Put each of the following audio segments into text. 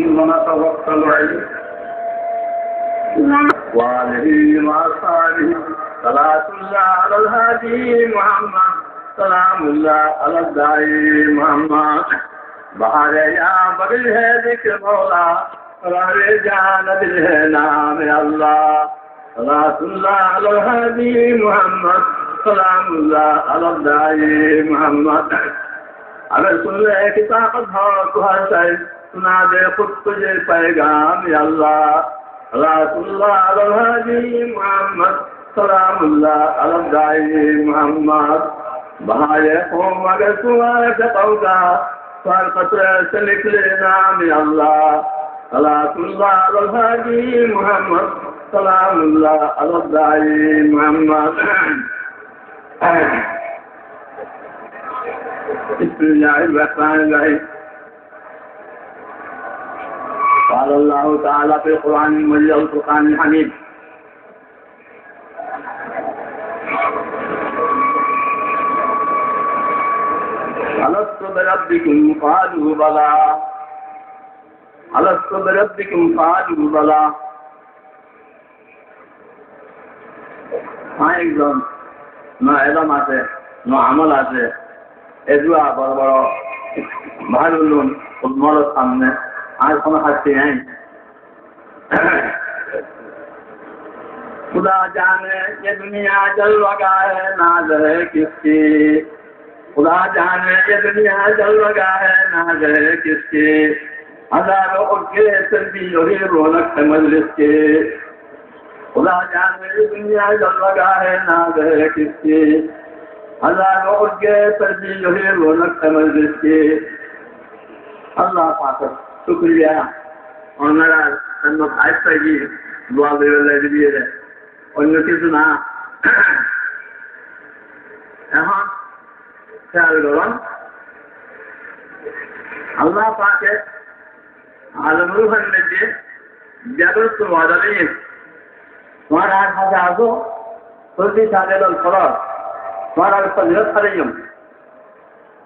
ونتوكل عليه وآله وأصحابه صلاة الله على الهادي محمد سلام الله على الداعي محمد بہار یا بغل ہے ذکر مولا قرار جان دل ہے نام اللہ صلاة اللہ علی الہادی محمد سلام اللہ علی الداعی محمد اگر سن لے کتابت ہو تو ہر شاید سنا دے خود تجھے پیغام یا اللہ صلاة اللہ علی الہادی محمد سلام اللہ علی الداعی محمد بہار قوم اگر سوائے شقوکا فالقطر سے نکلے نام اللہ صلاة اللہ علی الہادی محمد سلام اللہ علی الداعی محمد بسم اللہ الرحمن الرحیم قال اللہ تعالی فی القرآن المجید والفرقان الحمید ألست بربكم قالوا بلى ألست بربكم قالوا بلى একজন না এলম আছে না আমল আছে এজুয়া বড় বড় ভালুন উন্মর সামনে আর কোনো হাসি নেই खुदा जाने ये दुनिया जल लगा है नाज है किसकी खुदा जाने ये दुनिया जल लगा है नाज है किसकी हजारों के सर्दी और रौनक है मजलिस के खुदा जाने ये दुनिया जल लगा है नाज है किसकी हजारों के सर्दी और रौनक है मजलिस के अल्लाह पाक शुक्रिया और मेरा सन्नत आयता जी दुआ दे दिए অন্য কিছু না এখন খেয়াল করুন আল্লাহ পাকে আলমুল মধ্যে জাগ্রত ওয়াদালে তোমার আর হাতে আসো সর্দি সাদের খরচ তোমার আর ফজিলত করিম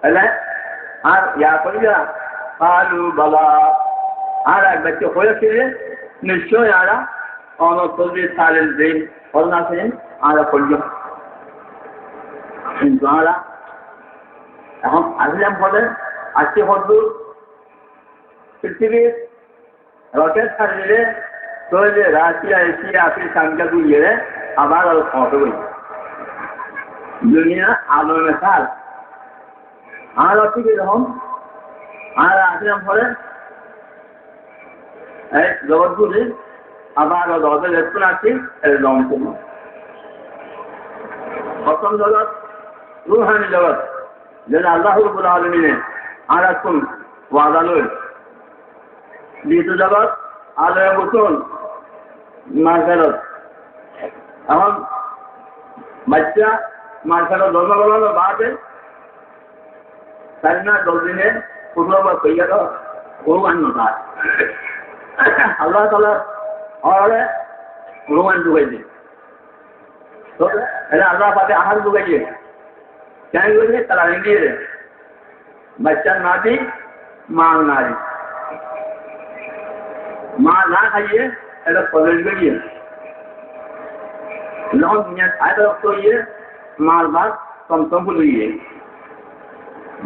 এলে আর ইয়া করিয়া কালু বালা আর এক ব্যক্তি হয়েছে নিশ্চয় আরা অন সর্দি সালের দিন করোনা সেন আরা করিম কিন্তু আমরা এখন আসলাম ফলে আজকে হদ্দুর পৃথিবীর রকেট ছাড়লে তৈরি রাশিয়া এশিয়া আফ্রিকা আমেরিকা দিয়ে আবার আরো ক্ষমতা করি দুনিয়া আলোড়নে সাল আর ঠিক এরকম আর আসলাম ফলে এই জগৎগুলি আবার দলের রেস্টুন আছি এর দম করল প্রথম জগৎ রুহানি জগৎ যেটা আল্লাহ রাব্বুল আলামিনে আর এখন ওয়াদা লই দ্বিতীয় জগৎ আলোয় বসুন মার্কেটত এখন বাচ্চা মার্কেটত জন্মগ্রহণের বাদে 4 না 10 দিনে পূর্ণবার হয়ে গেল রোগান্নতা আল্লাহ তাআলা और रोमन दुगाई दे तो अरे अल्लाह पाके आहार दुगाइए क्या दुगाइए तलाने दिए बच्चा नाती मां नारी मां ना खाइए ऐसा पलट गई लौन दुनिया खाए तो ये मार बात कम भूल गई है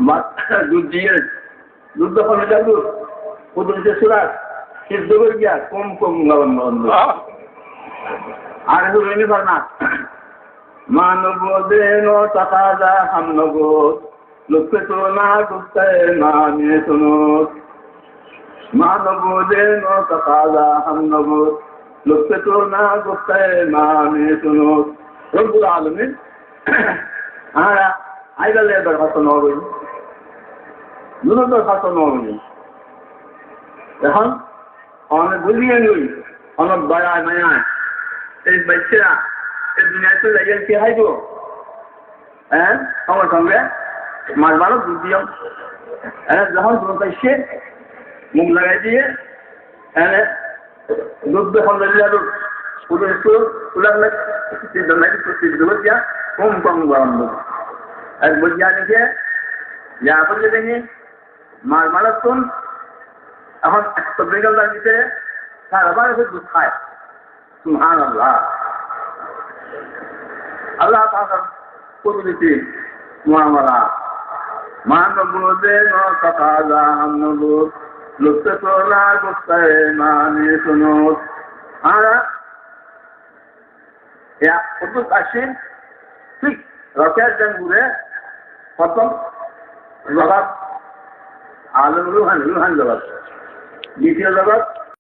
बात दूध दिए दूध दफा में जादू खुद से सुराग सिद्ध हो गया कम कम गवन बंद আর হুরনি ফরমা মানব দেনো তাকাজা হামনগো লোকে তো না গুপ্তে মানে শুনো মানব দেনো তাকাজা হামনগো লোকে তো না গুপ্তে মানে শুনো রব্বুল আলামিন আরা আইগালে দরখাস্ত নগই দুটো দরখাস্ত নগই এখন অনেক বুঝিয়ে নই অনেক দয়ায় মায়ায় এই বাচ্চারা এই দুনিয়াতে লেগে কি হয় গো হ্যাঁ আমার সঙ্গে মাছ ভালো দুধ দিও যখন দুধ আসছে মুখ লাগাই দিয়ে এনে দুধ যখন দিলে আর উলার সিদ্ধ দিয়া কম কম গরম দুধ এক বজিয়া নিচে যা করলে দেখি মাছ মারাত্মন এখন চব্বিশ ঘন্টার ভিতরে সারা বারো দুধ খায় সুবহান আল্লাহ আল্লাহ তাআলা কুদরতি মুআমালা মানবুদে ন তাকাজা আমনুদ লুতফলা গুস্তায়ে মানে শুনো আরা ইয়া কুদরত আসেন ঠিক রকেট জঙ্গুরে প্রথম জগৎ আলম রুহান জগৎ দ্বিতীয় জগৎ